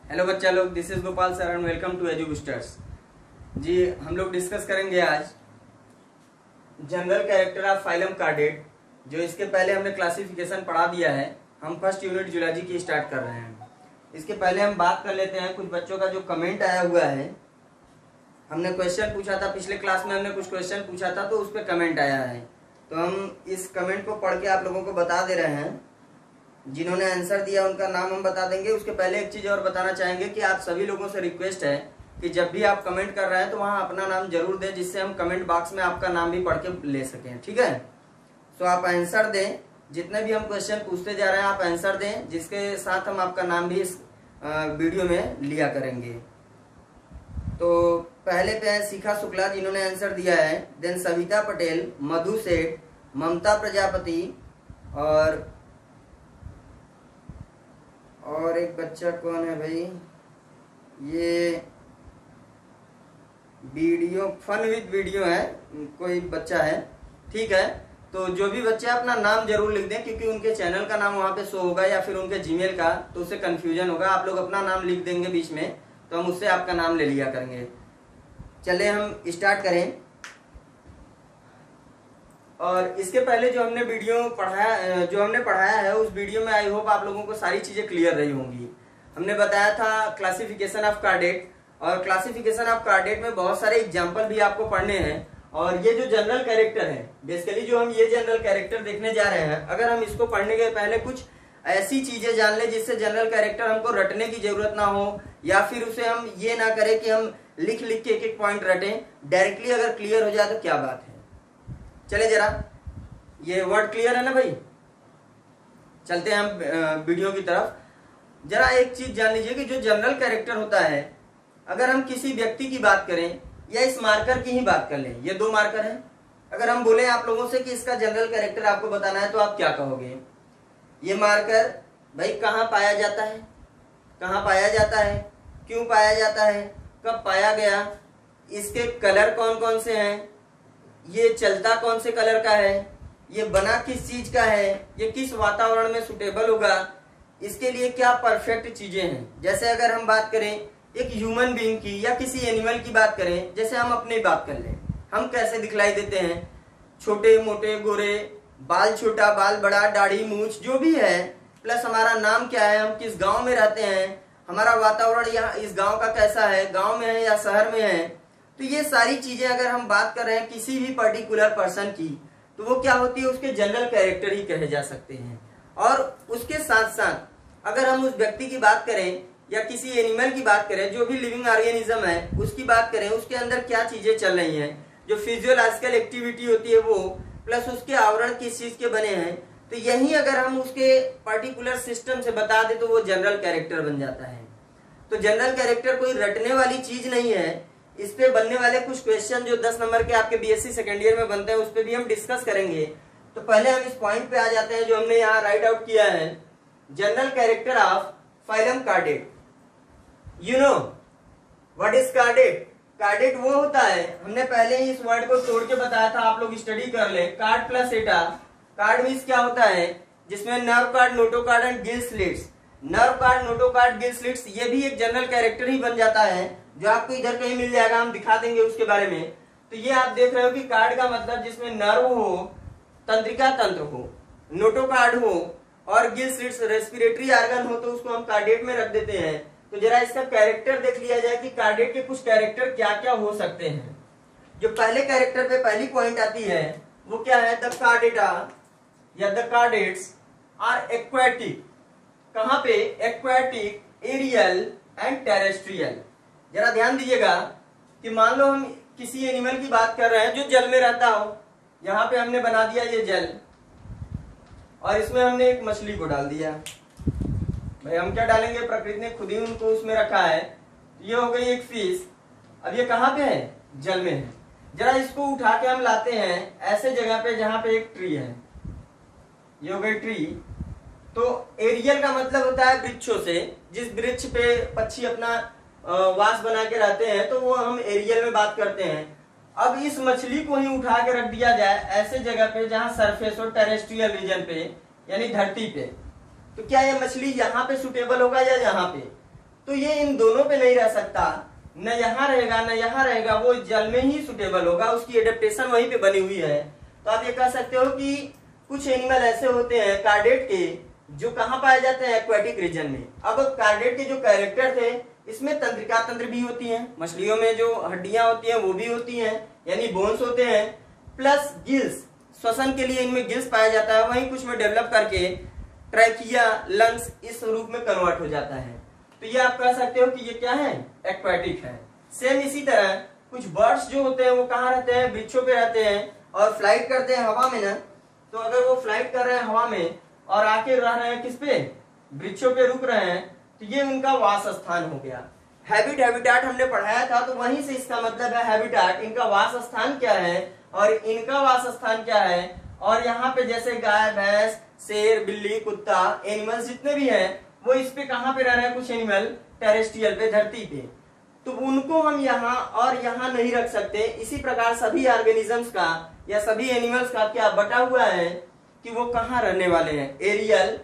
Hello बच्चा लोग, this is Gopal sir and welcome to Edu Boosters. जी, हम लोग डिस्कस करेंगे आज general character of phylum chordate. जो इसके पहले हमने क्लासिफिकेशन पढ़ा दिया है। हम फर्स्ट यूनिट जूलॉजी की स्टार्ट कर रहे हैं। इसके पहले हम बात कर लेते हैं कुछ बच्चों का जो कमेंट आया हुआ है। हमने क्वेश्चन पूछा था, पिछले क्लास में हमने कुछ क्वेश्चन पूछा था तो उस पर कमेंट आया है, तो हम इस कमेंट को पढ़ के आप लोगों को बता दे रहे हैं। जिन्होंने आंसर दिया उनका नाम हम बता देंगे। उसके पहले एक चीज और बताना चाहेंगे कि आप सभी लोगों से रिक्वेस्ट है कि जब भी आप कमेंट कर रहे हैं तो वहां अपना नाम जरूर दें, जिससे हम कमेंट बॉक्स में आपका नाम भी पढ़ के ले सकें। ठीक है, तो आप आंसर दें। जितने भी हम क्वेश्चन पूछते जा रहे हैं आप आंसर दें, जिसके साथ हम आपका नाम भी इस वीडियो में लिया करेंगे। तो पहले पे है शिखा शुक्ला, जिन्होंने आंसर दिया है। देन सविता पटेल, मधु सेठ, ममता प्रजापति और एक बच्चा कौन है भाई, ये वीडियो फन विद वीडियो है, कोई बच्चा है। ठीक है, तो जो भी बच्चे अपना नाम जरूर लिख दें, क्योंकि उनके चैनल का नाम वहां पे शो होगा या फिर उनके जीमेल का, तो उससे कंफ्यूजन होगा। आप लोग अपना नाम लिख देंगे बीच में तो हम उससे आपका नाम ले लिया करेंगे। चले हम स्टार्ट करें। और इसके पहले जो हमने पढ़ाया है उस वीडियो में आई होप आप लोगों को सारी चीजें क्लियर रही होंगी। हमने बताया था क्लासिफिकेशन ऑफ कार्डेट, और क्लासिफिकेशन ऑफ कार्डेट में बहुत सारे एग्जांपल भी आपको पढ़ने हैं। और ये जो जनरल कैरेक्टर है, बेसिकली जो हम ये जनरल कैरेक्टर देखने जा रहे हैं, अगर हम इसको पढ़ने के पहले कुछ ऐसी चीजें जान लें जिससे जनरल कैरेक्टर हमको रटने की जरूरत ना हो, या फिर उसे हम ये ना करें कि हम लिख लिख के एक एक पॉइंट रटें। डायरेक्टली अगर क्लियर हो जाए तो क्या बात है। चले जरा, ये वर्ड क्लियर है ना भाई। चलते हैं हम वीडियो की तरफ। जरा एक चीज जान लीजिए कि जो जनरल कैरेक्टर होता है, अगर हम किसी व्यक्ति की बात करें या इस मार्कर की ही बात कर लें, ये दो मार्कर हैं। अगर हम बोले आप लोगों से कि इसका जनरल कैरेक्टर आपको बताना है तो आप क्या कहोगे? ये मार्कर भाई कहाँ पाया जाता है, कहाँ पाया जाता है, क्यों पाया जाता है, कब पाया गया, इसके कलर कौन कौन से हैं, ये चलता कौन से कलर का है, ये बना किस चीज का है, ये किस वातावरण में सुटेबल होगा, इसके लिए क्या परफेक्ट चीजें हैं। जैसे अगर हम बात करें एक ह्यूमन बीइंग की या किसी एनिमल की बात करें, जैसे हम अपनी बात कर लें, हम कैसे दिखलाई देते हैं, छोटे मोटे गोरे, बाल छोटा बाल बड़ा, दाढ़ी मूछ जो भी है, प्लस हमारा नाम क्या है, हम किस गांव में रहते हैं, हमारा वातावरण यहाँ इस गांव का कैसा है, गांव में है या शहर में है। तो ये सारी चीजें अगर हम बात कर रहे हैं किसी भी पर्टिकुलर पर्सन की, तो वो क्या होती है, उसके जनरल कैरेक्टर ही कहे जा सकते हैं। और उसके साथ साथ अगर हम उस व्यक्ति की बात करें या किसी एनिमल की बात करें, जो भी लिविंग ऑर्गेनिज्म है उसकी बात करें, उसके अंदर क्या चीजें चल रही हैं, जो फिजियोलॉजिकल एक्टिविटी होती है वो, प्लस उसके आवरण किस चीज के बने हैं, तो यही अगर हम उसके पर्टिकुलर सिस्टम से बता दें तो वो जनरल कैरेक्टर बन जाता है। तो जनरल कैरेक्टर कोई रटने वाली चीज नहीं है। इस पे बनने वाले कुछ क्वेश्चन जो 10 नंबर के आपके बीएससी सेकेंड ईयर में बनते हैं उस पे भी हम डिस्कस करेंगे। तो पहले हम इस पॉइंट पे आ जाते हैं जो हमने यहाँ राइट आउट किया है, general character of phylum chordate. You know what is chordate? Chordate वो होता है, हमने पहले ही इस वर्ड को तोड़ के बताया था, आप लोग स्टडी कर ले। Card plus iota. Card means क्या होता है, जिसमें nerve cord, notochord and gill slits. Nerve cord, notochord, gill slits, ये भी एक जनरल कैरेक्टर ही बन जाता है, जो आपको इधर कहीं मिल जाएगा, हम दिखा देंगे उसके बारे में। तो ये आप देख रहे हो कि कार्ड का मतलब जिसमें नर्व हो, तंत्रिका तंत्र हो, नोटोकार्ड हो और गिल स्लिट्स रेस्पिरेटरी ऑर्गन हो, तो उसको हम कार्डेट में रख देते हैं। तो जरा इसका कैरेक्टर देख लिया जाए कि कार्डेट के कुछ कैरेक्टर क्या क्या हो सकते हैं। जो पहले कैरेक्टर पे पहली पॉइंट आती है वो क्या है, द कार्डेटा या द कार्डेट्स आर एक्वाटिक। कहां पे? Aquatic, aerial and terrestrial. जरा ध्यान दीजिएगा कि मान लो हम किसी एनिमल की बात कर रहे हैं जो जल में रहता हो। यहाँ पे हमने बना दिया ये जल, और इसमें हमने एक मछली को डाल दिया। भाई हम क्या डालेंगे, प्रकृति ने खुद ही उनको उसमें रखा है। ये हो गई एक फिश। अब ये कहाँ पे है? जल में है। जरा इसको उठा के हम लाते हैं ऐसे जगह पे जहां पे एक ट्री है। ये हो गई ट्री। तो एरियल का मतलब होता है वृक्षों से, जिस वृक्ष पे पक्षी अपना वास बना के रहते हैं, तो वो हम एरियल में बात करते हैं। अब इस मछली को ही उठा के रख दिया जाए ऐसे जगह पे जहां सरफेस हो, टेरेस्ट्रियल रीजन पे यानी धरती पे, तो क्या ये मछली यहाँ पे सुटेबल होगा या यहाँ पे? तो ये इन दोनों पे नहीं रह सकता, न यहाँ रहेगा न यहाँ रहेगा, वो जल में ही सुटेबल होगा, उसकी एडेप्टेशन वहीं पे बनी हुई है। तो आप ये कह सकते हो कि कुछ एनिमल ऐसे होते हैं कार्डेट के जो कहाँ पाए जाते हैं, एक्वेटिक रीजन में। अब कार्डेट के जो कैरेक्टर थे इसमें तंत्रिका तंत्र भी होती है, मछलियों में जो हड्डियां होती हैं वो भी होती हैं, यानी बोन्स होते हैं, प्लस गिल्स, श्वसन के लिए इनमें गिल्स पाया जाता है, वहीं कुछ में डेवलप करके ट्रैकिया, लंग्स इस रूप में कन्वर्ट हो जाता है। तो ये आप कह सकते हो कि ये क्या है, एक्वेटिक है। सेम इसी तरह कुछ बर्ड्स जो होते हैं वो कहाँ रहते हैं, वृक्षों पे रहते हैं और फ्लाइट करते हैं हवा में ना। तो अगर वो फ्लाइट कर रहे हैं हवा में और आके रह रहे हैं किस पे, वृक्षों पे रुक रहे हैं, तो ये उनका वास स्थान हो गया। हैबिटाट हमने पढ़ाया था, तो वहीं से इसका मतलब है हैबिटाट, इनका वास स्थान क्या है और इनका वास स्थान क्या है। और यहाँ पे जैसे गाय, भैंस, शेर, बिल्ली, कुत्ता, एनिमल्स जितने भी हैं वो इस पे कहाँ पे रह रहे हैं, कुछ एनिमल टेरेस्ट्रियल पे, धरती पे, तो उनको हम यहाँ और यहाँ नहीं रख सकते। इसी प्रकार सभी ऑर्गेनिजम्स का या सभी एनिमल्स का क्या बटा हुआ है कि वो कहाँ रहने वाले हैं, एरियल,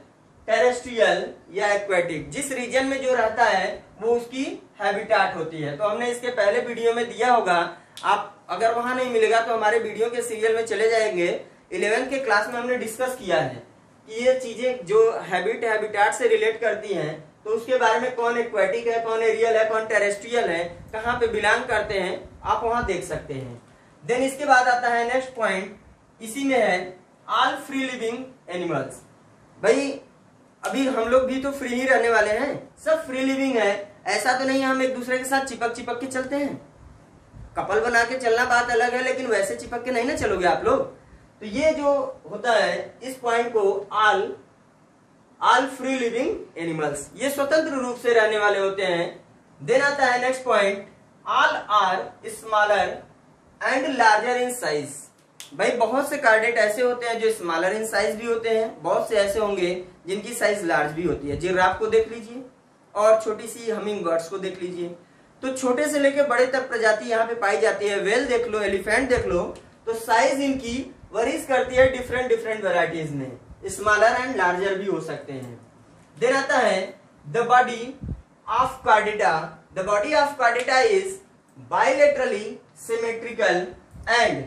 टेरेस्ट्रियल या एक्वेटिक। जिस रीजन में जो रहता है वो उसकी हैबिटाट होती है। तो हमने इसके पहले वीडियो में दिया होगा, आप अगर वहां नहीं मिलेगा तो हमारे वीडियो के सीरियल में चले जाएंगे। 11th के क्लास में हमने डिस्कस किया है कि ये चीजें जो हैबिटाट से रिलेट करती हैं, तो उसके बारे में कौन एक्वेटिक है, कौन एरियल है, कौन टेरेस्ट्रियल है, कहाँ पे बिलोंग करते हैं, आप वहां देख सकते हैं। देन इसके बाद आता है नेक्स्ट पॉइंट, इसी में है ऑल फ्री लिविंग एनिमल्स। भाई अभी हम लोग भी तो फ्री ही रहने वाले हैं, सब फ्री लिविंग है, ऐसा तो नहीं हम एक दूसरे के साथ चिपक के चलते हैं। कपल बना के चलना बात अलग है, लेकिन वैसे चिपक के नहीं ना चलोगे आप लोग। तो ये जो होता है इस पॉइंट को ऑल फ्री लिविंग एनिमल्स, ये स्वतंत्र रूप से रहने वाले होते हैं। देन आता है next point, all are smaller and larger in size. भाई बहुत से कार्डेट ऐसे होते हैं जो स्मॉलर इन साइज भी होते हैं, बहुत से ऐसे होंगे जिनकी साइज लार्ज भी होती है। जिराफ को देख लीजिए और छोटी सी हमिंग बर्ड्स को देख लीजिए, तो छोटे से लेकर बड़े तक प्रजाति यहाँ पे पाई जाती है। वेल देख लो, एलिफेंट देख लो, तो साइज इनकी वरीज करती है डिफरेंट वेराइटीज में, स्मॉलर एंड लार्जर भी हो सकते हैं। देन आता है the body of chordata. The body of chordata is bilaterally symmetrical and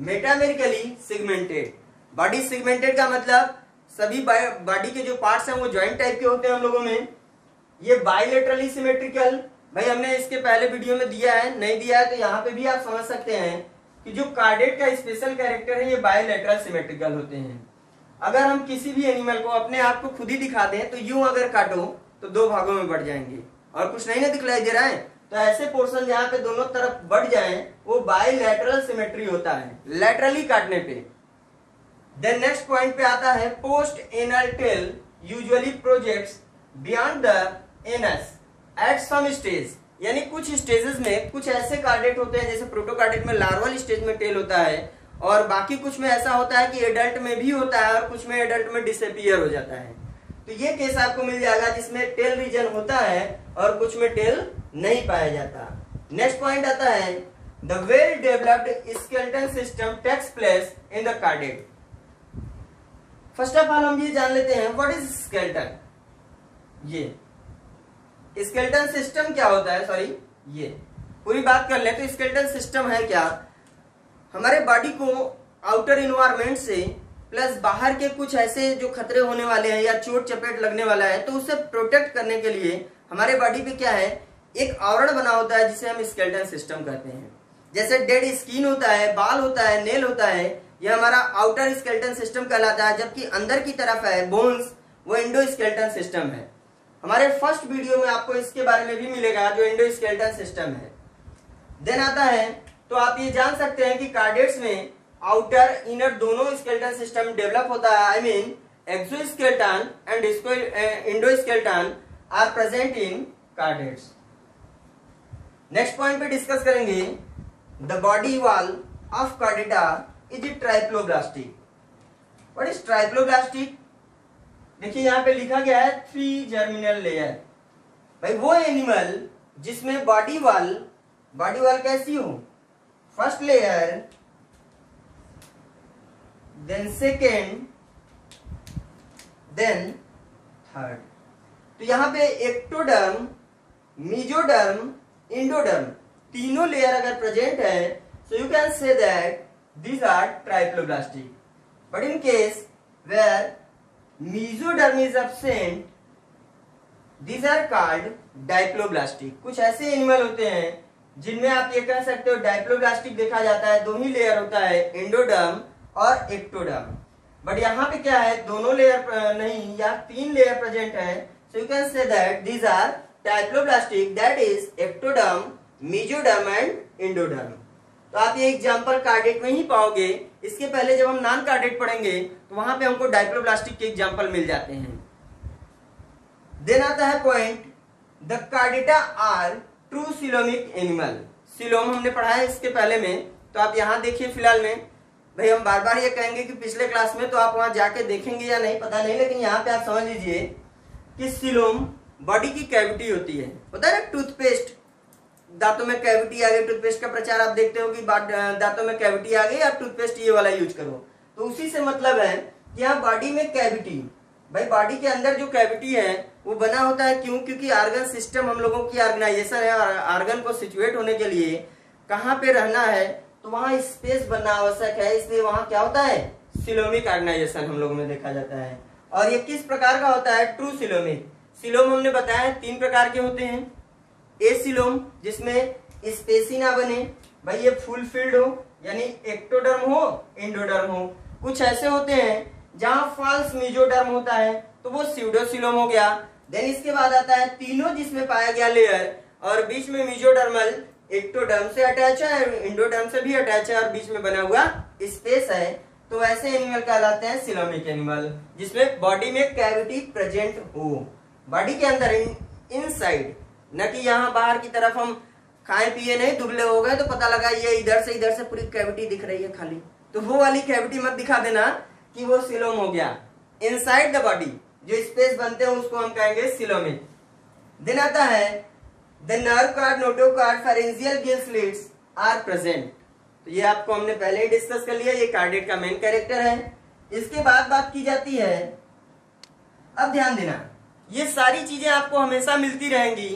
metamerically segmented. Body segmented का मतलब सभी बॉडी के जो पार्ट्स हैं वो जॉइंट टाइप के होते हैं हम लोगों में। ये बाइलेटरली सिमेट्रिकल, भाई हमने इसके पहले वीडियो में दिया है, नहीं दिया है तो यहाँ पे भी आप समझ सकते हैं कि जो कार्डेट का स्पेशल कैरेक्टर है ये बाइलेटरल सिमेट्रिकल होते हैं। अगर हम किसी भी एनिमल को अपने आप को खुद ही दिखा दें तो यूं अगर काटो तो दो भागों में बढ़ जाएंगे और कुछ नहीं ना दिखलाई दे रहा है, तो ऐसे पोर्शन जहां पे दोनों तरफ बढ़ जाएं वो बाइलेटरल सिमेट्री होता है, लैटरली काटने पे। देन नेक्स्ट पॉइंट पे आता है post anal tail usually projects beyond the anus at some stage. यानी कुछ स्टेजेस में कुछ ऐसे कार्डेट होते हैं, जैसे प्रोटोकार्डेट में लार्वल स्टेज में टेल होता है और बाकी कुछ में ऐसा होता है कि एडल्ट में भी होता है और कुछ में एडल्ट में डिसअपीयर हो जाता है। तो ये केस आपको मिल जाएगा जिसमें टेल रीजन होता है और कुछ में टेल नहीं पाया जाता। नेक्स्ट पॉइंट आता है the well developed skeleton system takes place in the chordate. First of all हम ये जान लेते हैं व्हाट इज स्केलेटन। ये स्केलेटन सिस्टम क्या होता है, सॉरी ये पूरी बात कर ले तो स्केलेटन सिस्टम है क्या, हमारे बॉडी को आउटर इन्वायरमेंट से प्लस बाहर के कुछ ऐसे जो खतरे होने वाले हैं या चोट चपेट लगने वाला है तो उससे प्रोटेक्ट करने के लिए हमारे बॉडी पे क्या है, एक आवरण बना होता है जिसे हम स्केलेटन सिस्टम कहते हैं। जैसे डेड स्किन होता है, बाल होता है, नेल होता है, यह हमारा आउटर स्केलेटन सिस्टम कहलाता है, जबकि अंदर की तरफ है बोन्स, वो एंडोस्केलेटन सिस्टम है। हमारे फर्स्ट वीडियो में आपको इसके बारे में भी मिलेगा जो एंडोस्केलेटन सिस्टम है। देन आता है तो आप ये जान सकते हैं कि कार्डेट्स में आउटर इनर दोनों स्केलेटन सिस्टम डेवलप होता है। I mean exoskeleton and endoskeleton are present in chordates. Next point पे डिस्कस करेंगे the body wall of chordata is triploblastic. What is triploblastic? देखिए यहाँ पे लिखा गया है 3 जर्मिनल लेयर। भाई वो एनिमल जिसमें बॉडी वॉल कैसी हो, first layer, then second, then third. तो यहाँ पे एक्टोडर्म, मेसोडर्म, एंडोडर्म, तीनों लेयर अगर प्रेजेंट है, so you can say that these are triploblastic. But in case where mesoderm is absent, these are called diploblastic. कुछ ऐसे एनिमल होते हैं जिनमें आप ये कह सकते हो डाइप्लोब्लास्टिक देखा जाता है, दो ही लेयर होता है, एंडोडर्म और एक्टोडर्म. बट यहाँ पे क्या है, दोनों लेयर नहीं या तीन लेयर प्रेजेंट है. So you can say that these are diploblastic, that is ectoderm, mesoderm and endoderm. तो आप ये एग्जांपल कार्डेट में ही पाओगे. इसके पहले जब हम नॉन कार्डेट पढ़ेंगे तो वहां पे हमको डाइप्लोब्लास्टिक के एग्जांपल मिल जाते हैं. देन आता है point, the chordata are true coelomic animal. Coelom हमने पढ़ा है इसके पहले में, तो आप यहाँ देखिए फिलहाल में. भाई हम बार बार ये कहेंगे कि पिछले क्लास में तो आप वहां जाके देखेंगे या नहीं पता नहीं, लेकिन यहाँ पे आप समझ लीजिए कि सिलोम बॉडी की कैविटी होती है. होता है ना टूथपेस्ट, दांतों में कैविटी आ गई, टूथपेस्ट का प्रचार आप देखते हो कि दांतों में कैविटी आ गई, आप टूथपेस्ट ये वाला यूज करो. तो उसी से मतलब है कि यहाँ बॉडी में कैविटी, भाई बॉडी के अंदर जो कैविटी है वो बना होता है. क्यों? क्योंकि ऑर्गन सिस्टम हम लोगों की ऑर्गेनाइजेशन है, और ऑर्गन को सिचुएट होने के लिए कहाँ पे रहना है तो वहां स्पेस बनना आवश्यक है. इसलिए वहां क्या होता है, सिलोमिक ऑर्गेनाइजेशन हम लोगों में देखा जाता है. और ये किस प्रकार का होता है, ट्रू सिलोमिक. सिलोम हमने बताया तीन प्रकार के होते हैं. ए सिलोम जिसमें स्पेस ही ना बने, भाई ये फुल फील्ड हो, यानी एक्टोडर्म हो, एंडोडर्म हो. कुछ ऐसे होते हैं जहां फॉल्स मेसोडर्म होता है, तो वो स्यूडोसिलोम हो गया. देन इसके बाद आता है तीनों जिसमें पाया गया लेयर और बीच में मेसोडर्मल, एक्टोडर्म से अटैच है, एंडोडर्म से भी अटैच है और बीच में बना हुआ स्पेस है, तो ऐसे एनिमल कहलाते हैं सिलोमिक एनिमल, जिसमें बॉडी में कैविटी प्रेजेंट हो. बॉडी के अंदर इनसाइड, न कि यहाँ बाहर की तरफ हम खाए पिए नहीं, दुबले हो गए तो पता लगा ये इधर से पूरी कैविटी दिख रही है खाली, तो वो वाली कैविटी मत दिखा देना कि वो सिलोम हो गया. इनसाइड द बॉडी जो स्पेस बनते हैं उसको हम कहेंगे सिलोमिक. देन आता है the nerve cord, notochord, pharyngeal gill slits are present. तो ये आपको हमने पहले ही डिस्कस कर लिया, ये कार्डेट का मेन कैरेक्टर है. इसके बाद बात की जाती है, अब ध्यान देना, ये सारी चीजें आपको हमेशा मिलती रहेंगी.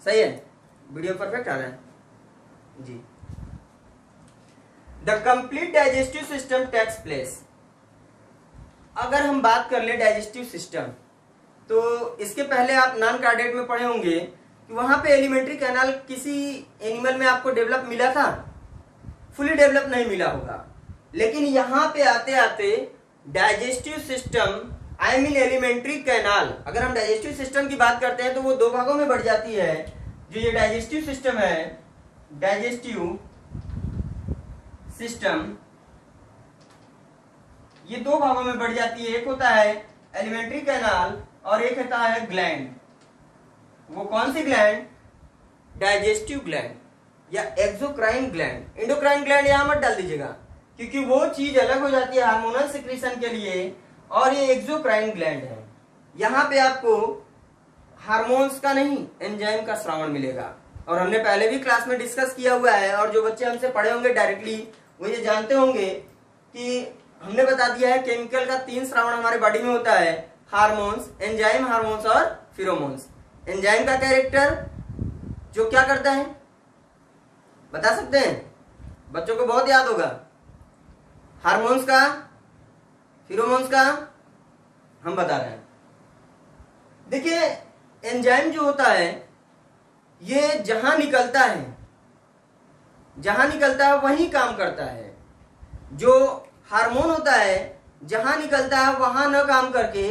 सही है, वीडियो परफेक्ट आ रहा है जी. The complete digestive system takes place. अगर हम बात कर ले डाइजेस्टिव सिस्टम, तो इसके पहले आप नॉन कार्डेट में पढ़े होंगे कि वहां पे एलिमेंट्री कैनाल किसी एनिमल में आपको डेवलप मिला था, फुली डेवलप नहीं मिला होगा. लेकिन यहाँ पे आते आते digestive system, I mean alimentary canal, अगर हम डाइजेस्टिव सिस्टम की बात करते हैं तो वो दो भागों में बढ़ जाती है. जो ये डाइजेस्टिव सिस्टम है, डाइजेस्टिव सिस्टम ये दो भागों में बढ़ जाती है. एक होता है एलिमेंट्री कैनाल और एक होता है ग्लैंड. वो कौन सी ग्लैंड, डाइजेस्टिव ग्लैंड या एक्सोक्राइन ग्लैंड. एंडोक्राइन ग्लैंड यहां मत डाल दीजिएगा क्योंकि वो चीज अलग हो जाती है हार्मोनल सिक्रीशन के लिए, और ये एक्सोक्राइन ग्लैंड है. यहाँ पे आपको हार्मोन्स का नहीं, एंजाइम का श्रावण मिलेगा. और हमने पहले भी क्लास में डिस्कस किया हुआ है, और जो बच्चे हमसे पढ़े होंगे डायरेक्टली वो ये जानते होंगे कि हमने बता दिया है केमिकल का 3 श्रावण हमारे बॉडी में होता है, हार्मोन्स, एंजाइम हार्मोन्स और फिरोमोन्स. एंजाइम का कैरेक्टर जो क्या करता है बता सकते हैं, बच्चों को बहुत याद होगा. हार्मोन्स का, फिरोमोन्स का हम बता रहे हैं. देखिए एंजाइम जो होता है ये जहां निकलता है वहीं काम करता है. जो हार्मोन होता है जहां निकलता है वहां न काम करके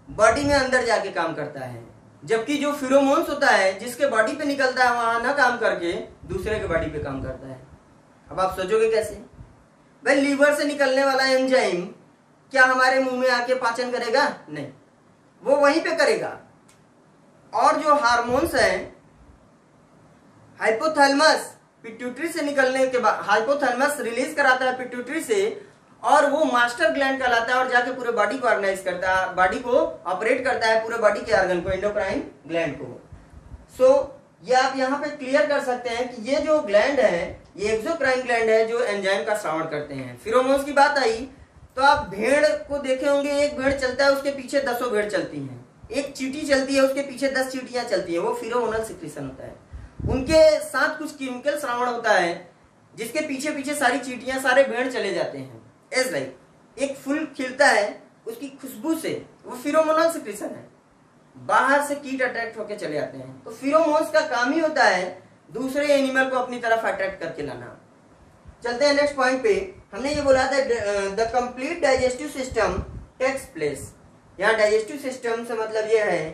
बॉडी में अंदर जाके काम करता है. जबकि जो फिरोमोन्स होता है जिसके बॉडी पे निकलता है वहां न काम करके दूसरे के बॉडी पे काम करता है. अब आप सोचोगे कैसे, भाई लीवर से निकलने वाला एंजाइम क्या हमारे मुंह में आके पाचन करेगा? नहीं, वो वहीं पे करेगा. और जो हार्मोन्स हैं, हाइपोथैलेमस पिट्यूटरी से निकलने के बाद हाइपोथैलेमस रिलीज कराता है पिट्यूटरी से, और वो मास्टर ग्लैंड कहलाता है और जाके पूरे बॉडी को ऑर्गेनाइज करता है, बॉडी को ऑपरेट करता है, पूरे बॉडी के ऑर्गन को, एंडोक्राइन ग्लैंड को. सो ये आप यहाँ पे क्लियर कर सकते हैं कि ये जो ग्लैंड है ये एक्सोक्राइन ग्लैंड है जो एंजाइम का श्रावण करते हैं. फिरोमोन्स की बात आई तो आप भेड़ को देखे होंगे, एक भेड़ चलता है उसके पीछे 10 भेड़ चलती हैं. एक चींटी चलती है उसके पीछे 10 चींटियां चलती है, वो फिरोमोनल सिक्रीशन होता है। उनके साथ कुछ केमिकल श्रावण होता है जिसके पीछे पीछे सारी चींटियां सारे भेड़ चले जाते हैं। एज लाइक एक फूल खिलता है उसकी खुशबू से, वो फिरोमोनल सिक्रीशन है, बाहर से कीट अट्रैक्ट होकर चले आते हैं। तो फिरोमोन्स का काम ही होता है दूसरे एनिमल को अपनी तरफ अट्रैक्ट करके लाना। चलते हैं नेक्स्ट पॉइंट पे। हमने ये बोला था the complete digestive system takes place. यहाँ डाइजेस्टिव सिस्टम से मतलब ये है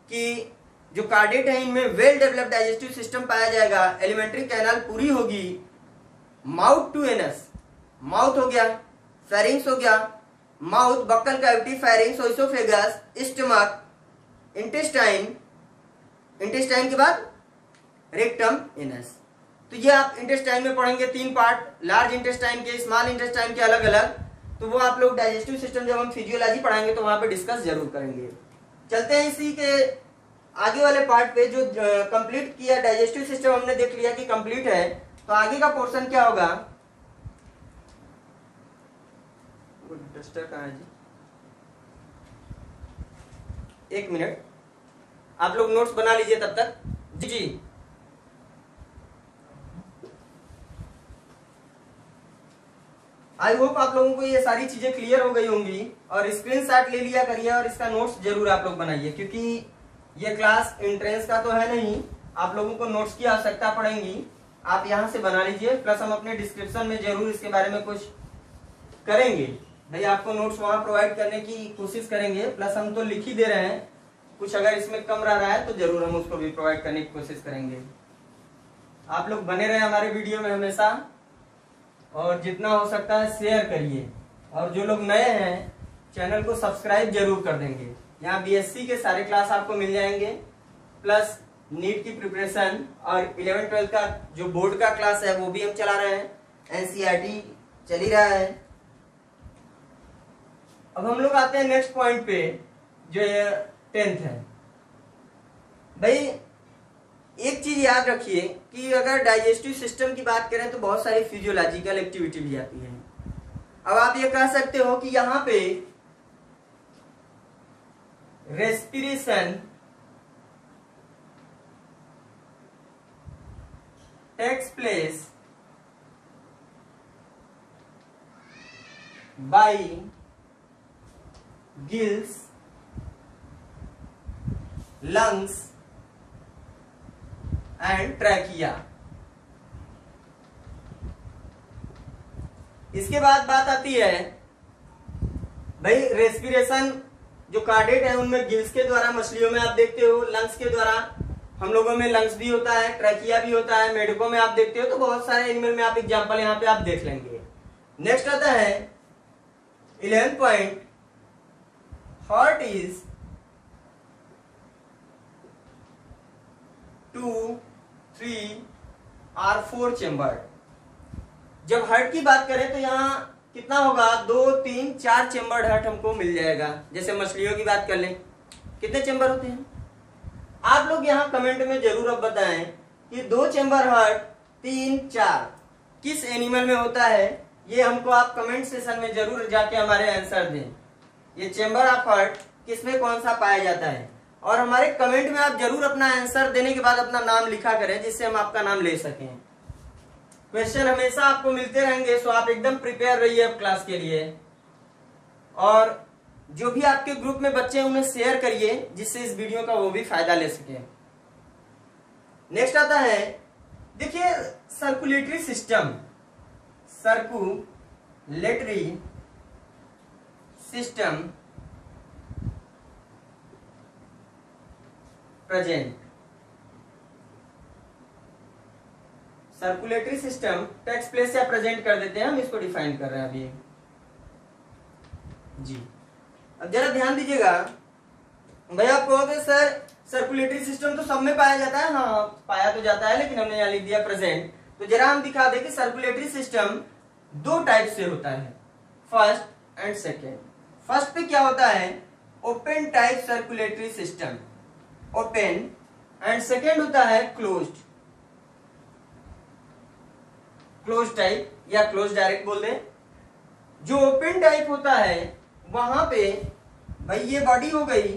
कि जो कार्डेट है इनमें वेल डेवलप्ड डाइजेस्टिव सिस्टम पाया जाएगा, एलिमेंट्री कैनाल पूरी होगी, माउथ टू एनस, माउथ हो गया, फेरिंग्स हो गया, mouth, buccal cavity, pharynx, oesophagus, stomach, intestine, intestine के बाद रेक्टम, एनस। तो ये आप इंटेस्टाइन में पढ़ेंगे 3 पार्ट, लार्ज इंटेस्टाइन के, स्मॉल इंटेस्टाइन के अलग अलग। तो वो आप लोग डाइजेस्टिव सिस्टम जब हम फिजियोलॉजी पढ़ाएंगे तो वहां पे डिस्कस जरूर करेंगे। चलते हैं इसी के आगे वाले पार्ट पे जो कंप्लीट किया डाइजेस्टिव सिस्टम हमने देख लिया कि कंप्लीट है, तो आगे का पोर्शन क्या होगा। डस्टर कहाँ है जी, 1 मिनट, आप लोग नोट्स बना लीजिए तब तक। जी आई होप आप लोगों को ये सारी चीजें क्लियर हो गई होंगी और स्क्रीनशॉट ले लिया करिए और इसका नोट्स जरूर आप लोग बनाइए, क्योंकि ये क्लास एंट्रेंस का तो है नहीं, आप लोगों को नोट्स की आवश्यकता पड़ेगी। आप यहाँ से बना लीजिए, प्लस हम अपने डिस्क्रिप्शन में जरूर इसके बारे में कुछ करेंगे भाई, आपको नोट्स वहां प्रोवाइड करने की कोशिश करेंगे। प्लस हम तो लिख ही दे रहे हैं, कुछ अगर इसमें कम रह रहा है तो जरूर हम उसको भी प्रोवाइड करने की कोशिश करेंगे। आप लोग बने रहे हमारे वीडियो में हमेशा, और जितना हो सकता है शेयर करिए, और जो लोग नए हैं चैनल को सब्सक्राइब जरूर कर देंगे। यहाँ बीएससी के सारे क्लास आपको मिल जाएंगे, प्लस नीट की प्रिपरेशन और 11-12 का जो बोर्ड का क्लास है वो भी हम चला रहे हैं, एनसीईआरटी चल ही रहा है। अब हम लोग आते हैं नेक्स्ट पॉइंट पे, जो ये 10th है। भाई एक चीज याद रखिए कि अगर डाइजेस्टिव सिस्टम की बात करें तो बहुत सारी फिजियोलॉजिकल एक्टिविटी भी आती है। अब आप ये कह सकते हो कि यहां पे respiration takes place by gills, lungs and trachea. इसके बाद बात आती है भाई रेस्पिरेशन जो कार्डेट है उनमें गिल्स के द्वारा, मछलियों में आप देखते हो, लंग्स के द्वारा, हम लोगों में लंग्स भी होता है, ट्रैकिया भी होता है, मेढकों में आप देखते हो, तो बहुत सारे एनिमल में आप एग्जांपल यहाँ पे आप देख लेंगे। नेक्स्ट आता है 11th पॉइंट, हार्ट इज 2, 3 और 4 चेम्बर। जब हार्ट की बात करें तो यहाँ कितना होगा, 2, 3, 4 चेम्बर्ड हार्ट हमको मिल जाएगा। जैसे मछलियों की बात कर लें, कितने चेम्बर होते हैं आप लोग यहाँ कमेंट में जरूर अब बताएं कि 2 चेम्बर हार्ट, 3, 4 किस एनिमल में होता है। ये हमको आप कमेंट सेशन में जरूर जाके हमारे आंसर दें, ये चेम्बर ऑफ हार्ट किसमें कौन सा पाया जाता है। और हमारे कमेंट में आप जरूर अपना आंसर देने के बाद अपना नाम लिखा करें, जिससे हम आपका नाम ले सकें। क्वेश्चन हमेशा आपको मिलते रहेंगे, सो आप एकदम प्रिपेयर रहिए अब क्लास के लिए। और जो भी आपके ग्रुप में बच्चे हैं उन्हें शेयर करिए, जिससे इस वीडियो का वो भी फायदा ले सके। नेक्स्ट आता है, देखिए circulatory system, circulatory system present. Circulatory system takes place या प्रेजेंट कर देते हैं, हम इसको डिफाइन कर रहे हैं अभी जी। अब जरा ध्यान दीजिएगा, भैया आप कहोगे सर सर्कुलेटरी सिस्टम तो सब में पाया जाता है, हाँ पाया तो जाता है, लेकिन हमने यहाँ लिख दिया प्रेजेंट। तो जरा हम दिखा दें कि सर्कुलेटरी सिस्टम 2 टाइप से होता है, फर्स्ट एंड सेकेंड। फर्स्ट पे क्या होता है, open type circulatory system, open, and second होता है क्लोज्ड, क्लोज टाइप या क्लोज डायरेक्ट बोल दें। जो ओपन टाइप होता है वहां पे भाई ये बॉडी हो गई,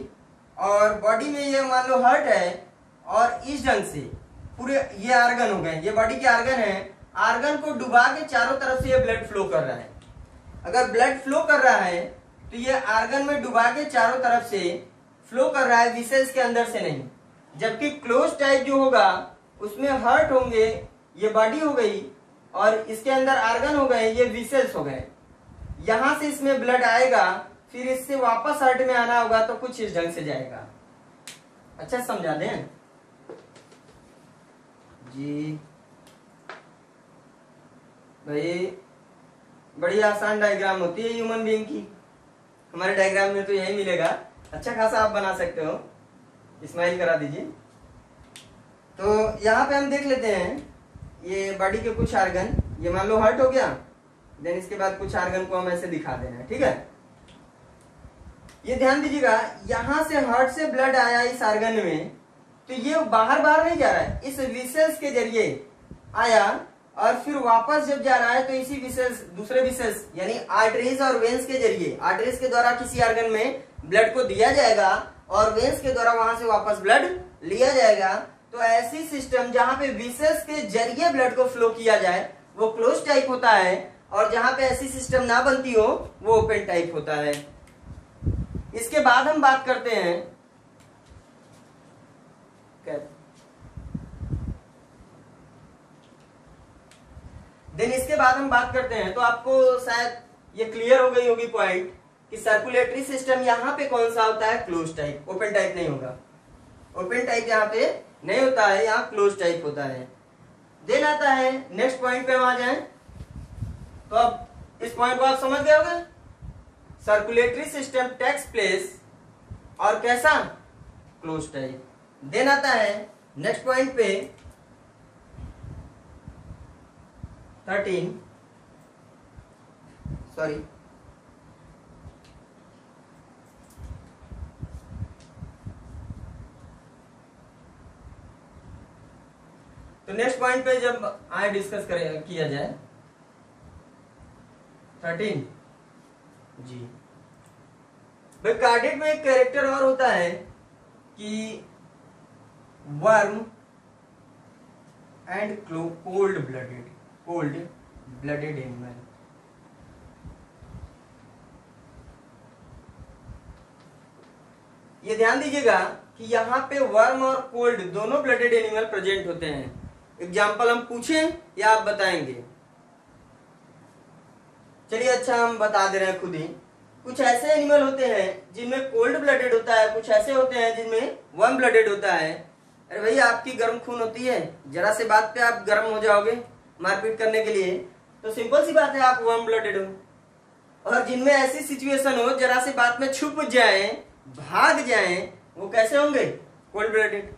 और बॉडी में ये मान लो हार्ट है, और इस ढंग से पूरे ये आर्गन हो गए, ये बॉडी के आर्गन है, आर्गन को डुबा के चारों तरफ से ये ब्लड फ्लो कर रहा है। अगर ब्लड फ्लो कर रहा है तो ये आर्गन में डुबा के चारों तरफ से फ्लो कर रहा है, विसेल्स के अंदर से नहीं। जबकि क्लोज टाइप जो होगा उसमें हार्ट होंगे, ये बॉडी हो गई, और इसके अंदर आर्गन हो गए, ये विसेल्स हो गए। यहां से इसमें ब्लड आएगा, फिर इससे वापस हार्ट में आना होगा, तो कुछ इस ढंग से जाएगा। अच्छा समझा दें जी भाई, बड़ी आसान डायग्राम होती है ह्यूमन बीइंग की। हमारे डायग्राम में तो यही मिलेगा, अच्छा खासा आप बना सकते हो। स्माइल करा दीजिए। तो यहाँ पे हम देख लेते हैं ये बॉडी के कुछ आर्गन, ये मान लो हार्ट हो गया, देन इसके बाद कुछ आर्गन को हम ऐसे दिखा दे रहे हैं, ठीक है। ये ध्यान दीजिएगा, यहां से हार्ट से ब्लड आया इस आर्गन में, तो ये बाहर नहीं जा रहा है, इस विसेल्स के जरिए आया, और फिर वापस जब जा रहा है तो इसी विसेल्स, दूसरे विसेल्स यानी आर्टरीज और वेन्स के जरिए, आर्टरीज के द्वारा किसी आर्गन में ब्लड को दिया जाएगा और वेन्स के द्वारा वहां से वापस ब्लड लिया जाएगा। तो ऐसी सिस्टम जहां पे विसेल्स के जरिए ब्लड को फ्लो किया जाए वो क्लोज टाइप होता है, और जहां पे ऐसी सिस्टम ना बनती हो वो ओपन टाइप होता है। इसके बाद हम बात करते हैं तो आपको शायद ये क्लियर हो गई होगी पॉइंट कि सर्कुलेटरी सिस्टम यहाँ पे कौन सा होता है, क्लोज टाइप, ओपन टाइप नहीं होगा। ओपन टाइप यहाँ पे नहीं होता है, यहाँ क्लोज टाइप होता है। देन आता है नेक्स्ट पॉइंट पे हम आ जाएं, तो अब इस पॉइंट को आप समझ गए होंगे। सर्कुलेटरी सिस्टम टेक्स प्लेस और कैसा, क्लोज टाइप। देन आता है नेक्स्ट पॉइंट पे 13, सॉरी तो नेक्स्ट पॉइंट पे जब आए डिस्कस किया जाए 13 जी भाई, कार्डियक में एक कैरेक्टर और होता है कि worm and cold blooded animal. ये ध्यान दीजिएगा कि यहाँ पे वर्म और कोल्ड दोनों ब्लडेड एनिमल प्रेजेंट होते हैं। एग्जाम्पल हम पूछें या आप बताएंगे? चलिए अच्छा हम बता दे रहे हैं खुद ही। कुछ ऐसे एनिमल होते हैं जिनमें कोल्ड ब्लडेड होता है, कुछ ऐसे होते हैं जिनमें वार्म ब्लडेड होता है। अरे भैया आपकी गर्म खून होती है, जरा से बात पे आप गर्म हो जाओगे मारपीट करने के लिए, तो सिंपल सी बात है आप वार्म ब्लडेड हो। और जिनमें ऐसी सिचुएशन हो जरा से बात में छुप जाए, भाग जाए, वो कैसे होंगे? Cold blooded.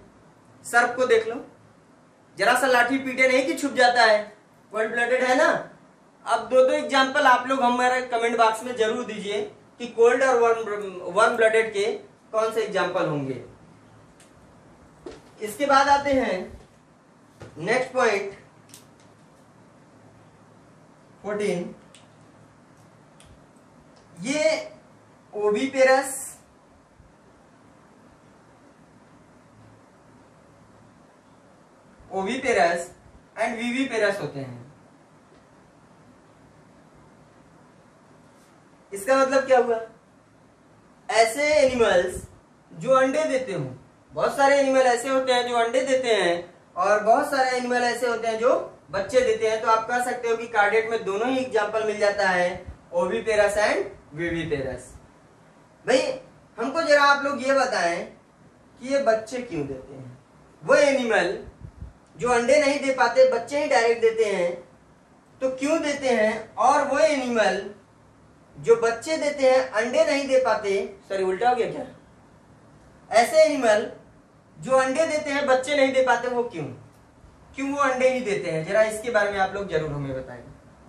सर्प को देख लो, जरा सा लाठी पीटे नहीं कि छुप जाता है, कोल्ड ब्लडेड है ना। अब दो एग्जांपल आप लोग हमारे कमेंट बॉक्स में जरूर दीजिए कि कोल्ड और वार्म ब्लडेड के कौन से एग्जांपल होंगे। इसके बाद आते हैं नेक्स्ट पॉइंट 14। ये ओविपेरस एंड विविपेरस होते हैं। इसका मतलब क्या हुआ? ऐसे एनिमल्स जो अंडे देते हो, बहुत सारे एनिमल ऐसे होते हैं जो अंडे देते हैं और बहुत सारे एनिमल ऐसे होते हैं जो बच्चे देते हैं। तो आप कह सकते हो कि कार्डेट में दोनों ही एग्जांपल मिल जाता है, ओविपेरस एंड विविपेरस। भाई हमको जरा आप लोग ये बताएं कि ये बच्चे क्यों देते हैं? वो एनिमल जो अंडे नहीं दे पाते, बच्चे ही डायरेक्ट देते हैं, तो क्यों देते हैं? और वो एनिमल जो बच्चे देते हैं, अंडे नहीं दे पाते, सॉरी उल्टा हो गया क्या? ऐसे एनिमल जो अंडे देते हैं, बच्चे नहीं दे पाते, वो क्यों वो अंडे नहीं देते हैं? जरा इसके बारे में आप लोग जरूर हमें बताएं।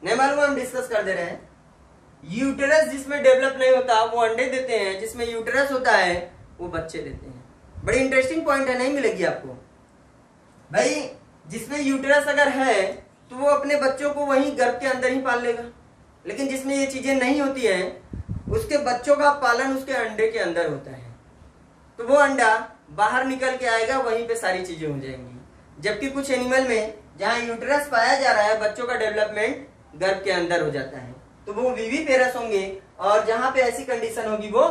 नहीं मालूम हम डिस्कस कर दे रहे हैं। यूटेरस जिसमें डेवलप नहीं होता वो अंडे देते हैं, जिसमें यूटेरस होता है वो बच्चे देते हैं। बड़ी इंटरेस्टिंग पॉइंट है, नहीं मिलेगी आपको। भाई जिसमें यूटेरस अगर है तो वो अपने बच्चों को वहीं गर्भ के अंदर ही पाल लेगा, लेकिन जिसमें ये चीजें नहीं होती हैं उसके बच्चों का पालन उसके अंडे के अंदर होता है। तो वो अंडा बाहर निकल के आएगा, वहीं पे सारी चीजें हो जाएंगी। जबकि कुछ एनिमल में जहाँ यूट्रस पाया जा रहा है, बच्चों का डेवलपमेंट गर्भ के अंदर हो जाता है, तो वो विविपेरस होंगे, और जहां पे ऐसी कंडीशन होगी वो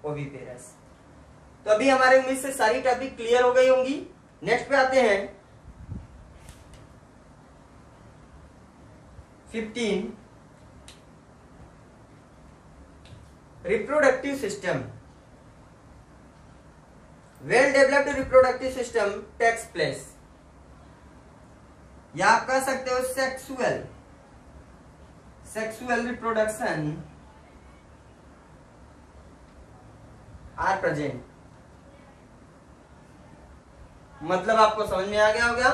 ओविपेरस। तो अभी हमारे उम्मीद से सारी टॉपिक क्लियर हो गई होंगी। नेक्स्ट पे आते हैं 15 reproductive system. Well developed reproductive system takes place, या आप कह सकते हो सेक्सुअल रिप्रोडक्शन आर प्रेजेंट। मतलब आपको समझ में आ गया होगा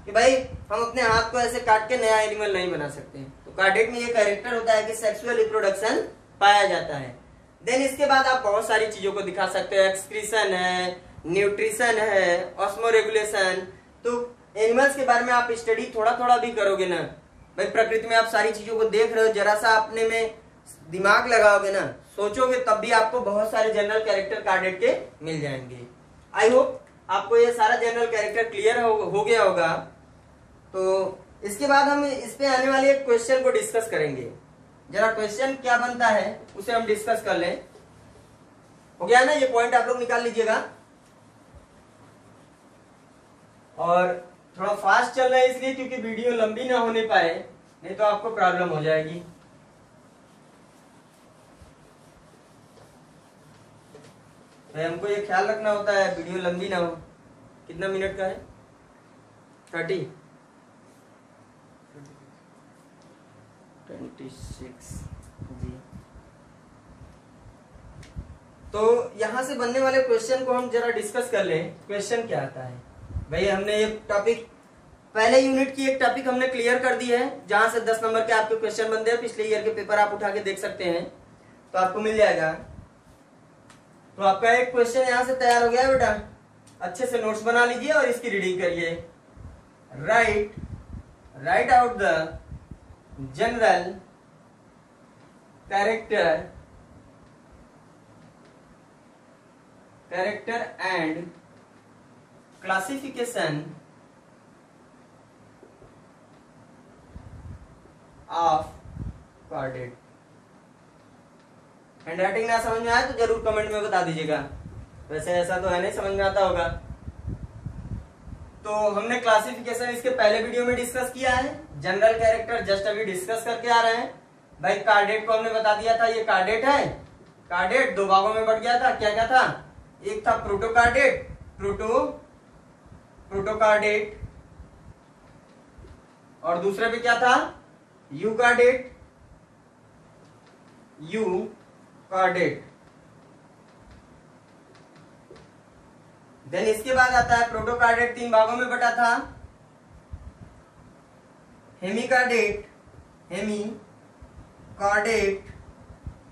कि भाई हम अपने हाथ को ऐसे काट के नया एनिमल नहीं बना सकते। तो कार्डेट में ये कैरेक्टर होता है कि सेक्सुअल रिप्रोडक्शन पाया जाता है। देन इसके बाद आप बहुत सारी चीजों को दिखा सकते हो, एक्सक्रीशन है, न्यूट्रिशन है, ऑस्मोरेगुलेशन। तो एनिमल्स के बारे में आप स्टडी थोड़ा थोड़ा भी करोगे ना भाई, प्रकृति में आप सारी चीजों को देख रहे हो, जरा सा अपने में दिमाग लगाओगे ना, सोचोगे, तब भी आपको बहुत सारे जनरल कैरेक्टर कार्डेट के मिल जाएंगे। आई होप आपको ये सारा जनरल कैरेक्टर क्लियर हो गया होगा। तो इसके बाद हम इस पे आने वाले एक क्वेश्चन को डिस्कस करेंगे। जरा क्वेश्चन क्या बनता है उसे हम डिस्कस कर लें। हो गया ना, ये पॉइंट आप लोग निकाल लीजिएगा। और थोड़ा फास्ट चल रहा है इसलिए क्योंकि वीडियो लंबी ना होने पाए, नहीं तो आपको प्रॉब्लम हो जाएगी। तो हमको ये ख्याल रखना होता है वीडियो लंबी ना हो। कितना मिनट का है? 30 26 जी। तो यहां से बनने वाले क्वेश्चन को हम जरा डिस्कस कर लें। क्वेश्चन क्या आता है भाई? हमने ये टॉपिक पहले यूनिट की एक टॉपिक हमने क्लियर कर दी है, जहां से 10 नंबर के आपके क्वेश्चन बनते हैं। पिछले ईयर के पेपर आप उठा के देख सकते हैं, तो आपको मिल जाएगा। तो आपका एक क्वेश्चन यहां से तैयार हो गया है बेटा, अच्छे से नोट्स बना लीजिए और इसकी रीडिंग करिए। Write out the general character and classification of chordate. Hand writing ना समझ में आए तो जरूर कमेंट में बता दीजिएगा। वैसे ऐसा तो है नहीं, समझ में आता होगा। तो हमने क्लासिफिकेशन इसके पहले वीडियो में डिस्कस किया है। जनरल कैरेक्टर जस्ट अभी डिस्कस करके आ रहे हैं। भाई कार्डेट को हमने बता दिया था, ये कार्डेट है। कार्डेट दो भागों में बढ़ गया था। क्या क्या था? एक था प्रोटोकार्डेट, प्रोटोकार्डेट, और दूसरे पे क्या था? यूकार्डेट, यूकार्डेट। देन इसके बाद आता है प्रोटोकार्डेट 3 भागों में बटा था। हेमिकार्डेट, हेमिकार्डेट,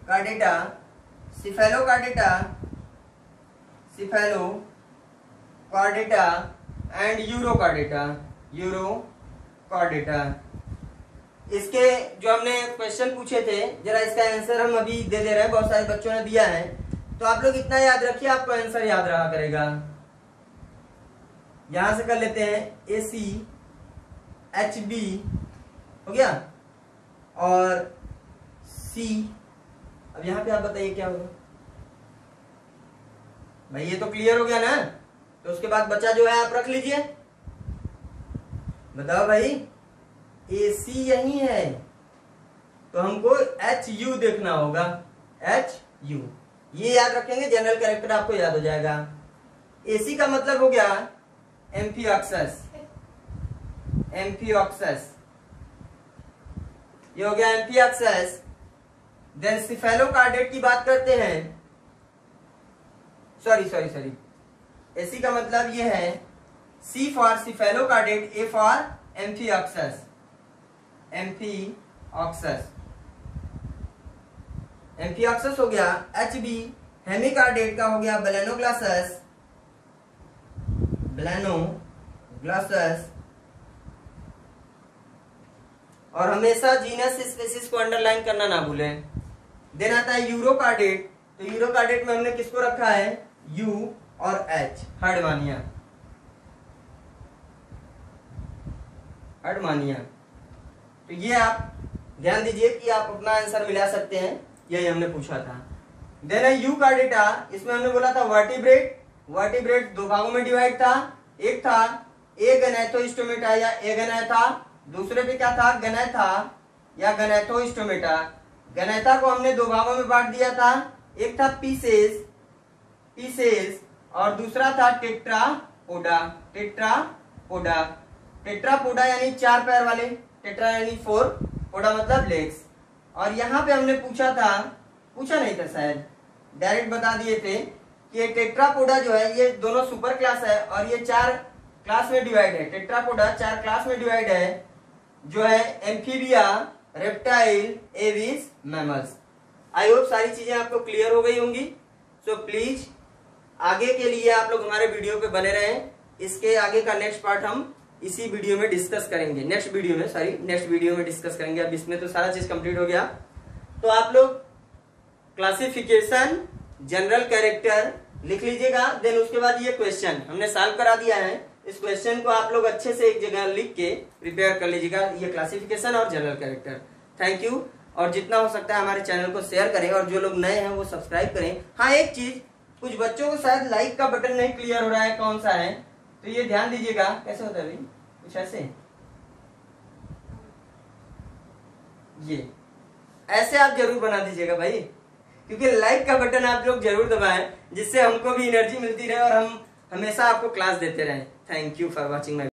कार्डेटा, सिफेलोकार्डेटा, सिफेलोकार्डेटा एंड यूरोकार्डेटा, यूरोकार्डेटा। इसके जो हमने क्वेश्चन पूछे थे, जरा इसका आंसर हम अभी दे दे रहे हैं। बहुत सारे बच्चों ने दिया है, तो आप लोग इतना याद रखिए, आपको आंसर याद रहा करेगा। यहां से कर लेते हैं ACHB हो गया, और C। अब यहां पे आप बताइए क्या होगा भाई? ये तो क्लियर हो गया ना। तो उसके बाद बचा जो है आप रख लीजिए। बताओ भाई, AC यही है, तो हमको HU देखना होगा। HU ये याद रखेंगे, जनरल कैरेक्टर आपको याद हो जाएगा। AC का मतलब हो गया एम्फिऑक्सस, एम्फिऑक्सस, ये हो गया एम्फिऑक्सस। देन सिफेलोकार्डेट की बात करते हैं। सॉरी AC का मतलब ये है C फॉर सिफेलोकार्डेट, A फॉर एम्फिऑक्सस, एम्फिऑक्सस, एम्फिऑक्सस हो गया। HB हेमिकार्डेट का हो गया बेलेनोग्लासस, बेलेनोग्लासस। और हमेशा जीनस स्पीसीज को अंडरलाइन करना ना भूलें। देन आता है यूरोकार्डेट। तो यूरोकार्डेट में हमने किसको रखा है? U और एच, हर्डमानिया। हर्डमानिया। तो ये आप ध्यान दीजिए कि आप अपना आंसर मिला सकते हैं, यही हमने पूछा था। देन यूकार्डिटा, इसमें हमने बोला था वर्टिब्रेट। वर्टिब्रेट दो भागों में डिवाइड था, एक था एगैनाथोस्टोमेटा या एगैनाथा, दूसरे पे क्या था गैनाथा या गैनाथोस्टोमेटा। गैनाथा को हमने दो भागों में बांट दिया था, एक था पीसेस पीसेस और दूसरा था टेट्रापोडा। टेट्रापोडा, टेट्रापोडा यानी चार पैर वाले, टेट्रा यानी फोर, पोडा मतलब लेग्स। और यहाँ पे हमने पूछा नहीं था शायद, डायरेक्ट बता दिए थे कि ये टेट्रापोडा जो है ये दोनों सुपर क्लास है और ये चार क्लास में डिवाइड है। टेट्रापोडा चार क्लास में डिवाइड है, जो है amphibia, reptile, Aves, mammals. I hope सारी चीजें आपको क्लियर हो गई होंगी। सो प्लीज आगे के लिए आप लोग हमारे वीडियो पे बने रहें। इसके आगे का नेक्स्ट पार्ट हम इसी वीडियो में डिस्कस करेंगे, नेक्स्ट वीडियो में डिस्कस करेंगे। अब इसमें तो सारा चीज कंप्लीट हो गया। तो आप लोग क्लासिफिकेशन, जनरल कैरेक्टर लिख लीजिएगा। देन उसके बाद ये क्वेश्चन हमने सॉल्व करा दिया है, इस क्वेश्चन को आप लोग अच्छे से एक जगह लिख के प्रिपेयर कर लीजिएगा, ये क्लासिफिकेशन और जनरल कैरेक्टर। Thank you. और जितना हो सकता है हमारे चैनल को शेयर करें और जो लोग नए हैं वो सब्सक्राइब करें। हाँ एक चीज, कुछ बच्चों को शायद लाइक का बटन नहीं क्लियर हो रहा है, कौन सा है, तो ये ध्यान दीजिएगा। कैसे होता है भाई, कुछ ऐसे आप जरूर बना दीजिएगा भाई, क्योंकि लाइक का बटन आप लोग जरूर दबाएं, जिससे हमको भी एनर्जी मिलती रहे और हम हमेशा आपको क्लास देते रहें। Thank you for watching my